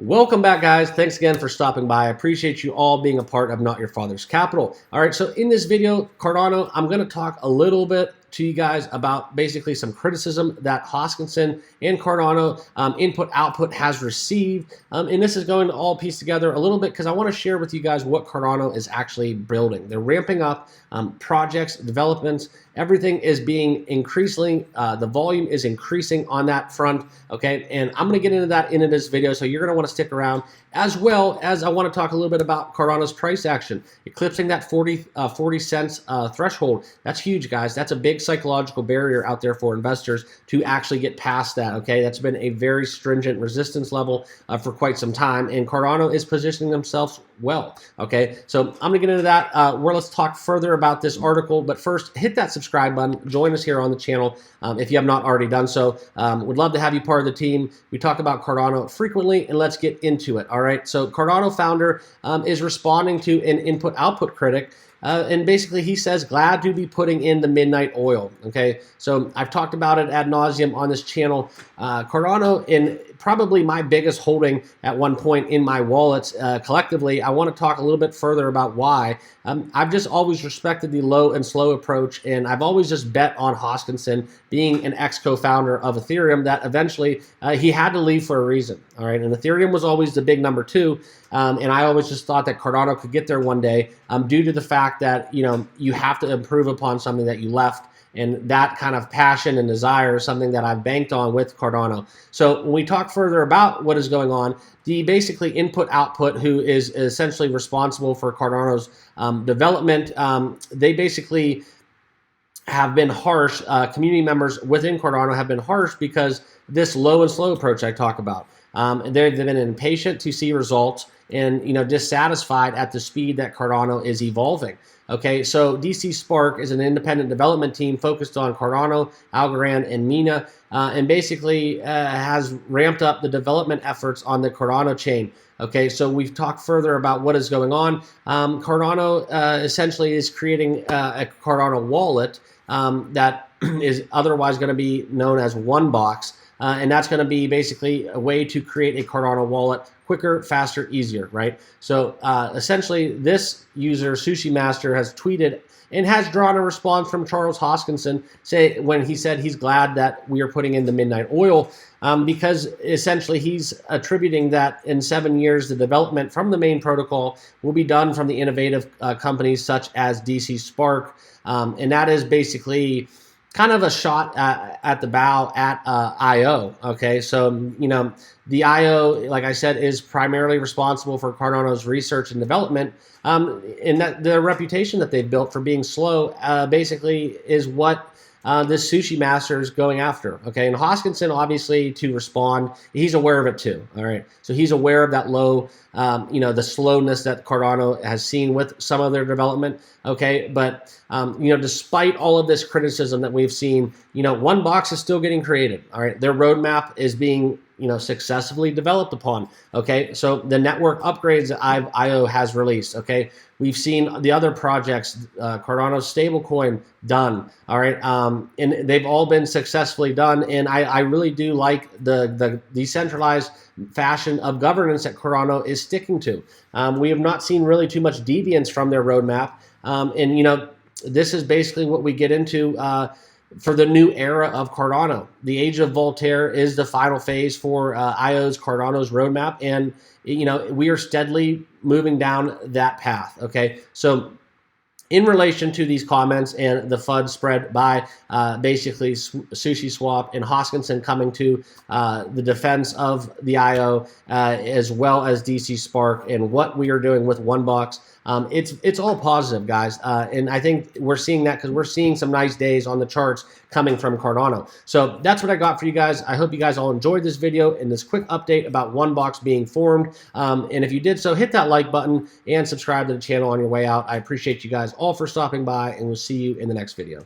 Welcome back, guys. Thanks again for stopping by. I appreciate you all being a part of Not Your Father's Capital. All right, so in this video, Cardano, I'm going to talk a little bit to you guys about basically some criticism that Hoskinson and Cardano input-output has received. And this is going to all piece together a little bit because I want to share with you guys what Cardano is actually building. They're ramping up projects, developments. Everything is being increasingly, the volume is increasing on that front, okay? And I'm going to get into that in this video, so you're going to want to stick around, as well as I want to talk a little bit about Cardano's price action, eclipsing that 40 cents threshold. That's huge, guys. That's a big psychological barrier out there for investors to actually get past that, okay? That's been a very stringent resistance level for quite some time, and Cardano is positioning themselves well, okay? So I'm gonna get into that. Let's talk further about this article, but first, hit that subscribe button. Join us here on the channel if you have not already done so. Would love to have you part of the team. We talk about Cardano frequently, and let's get into it, all right? So Cardano founder is responding to an input-output critic, and basically he says, glad to be putting in the midnight oil, okay? So I've talked about it ad nauseum on this channel. Cardano, in probably my biggest holding at one point in my wallets collectively. I want to talk a little bit further about why. I've just always respected the low and slow approach, and I've always just bet on Hoskinson being an ex-co-founder of Ethereum that eventually he had to leave for a reason, all right? And Ethereum was always the big number two, and I always just thought that Cardano could get there one day due to the fact that, you know, you have to improve upon something that you left. And that kind of passion and desire is something that I've banked on with Cardano. So when we talk further about what is going on, the basically input-output, who is essentially responsible for Cardano's development, they basically have been harsh. Community members within Cardano have been harsh because this low and slow approach I talk about. They've been impatient to see results and, you know, dissatisfied at the speed that Cardano is evolving. Okay, so DC Spark is an independent development team focused on Cardano, Algorand, and Mina, and basically has ramped up the development efforts on the Cardano chain. Okay, so we've talked further about what is going on. Cardano essentially is creating a Cardano wallet that is otherwise going to be known as Onebox. And that's going to be basically a way to create a Cardano wallet quicker, faster, easier, right? So essentially, this user, Sushi Master, has tweeted and has drawn a response from Charles Hoskinson when he said he's glad that we are putting in the midnight oil because essentially he's attributing that in 7 years, the development from the main protocol will be done from the innovative companies such as DC Spark. And that is basically kind of a shot at the bow at IO, okay? So, you know, the IO, like I said, is primarily responsible for Cardano's research and development, and that the reputation that they've built for being slow basically is what this Sushi Master is going after, okay? And Hoskinson, obviously, to respond, he's aware of it too, all right? So he's aware of that low, you know, the slowness that Cardano has seen with some of their development, okay? But, you know, despite all of this criticism that we've seen, you know, Onebox is still getting created, all right? Their roadmap is being, you know, successfully developed upon, okay? So the network upgrades that IO has released, okay? We've seen the other projects, Cardano's stablecoin done, all right? And they've all been successfully done, and I really do like the decentralized fashion of governance that Cardano is sticking to. We have not seen really too much deviance from their roadmap, and, you know, this is basically what we get into for the new era of Cardano. The age of Voltaire is the final phase for Cardano's roadmap, and, you know, we are steadily moving down that path, okay? So in relation to these comments and the FUD spread by basically Sushi Swap and Hoskinson coming to the defense of the IO as well as DC Spark and what we are doing with Onebox, it's all positive, guys. And I think we're seeing that because we're seeing some nice days on the charts coming from Cardano. So that's what I got for you guys. I hope you guys all enjoyed this video and this quick update about Onebox being formed. And if you did so, hit that like button and subscribe to the channel on your way out. I appreciate you guys all for stopping by, and we'll see you in the next video.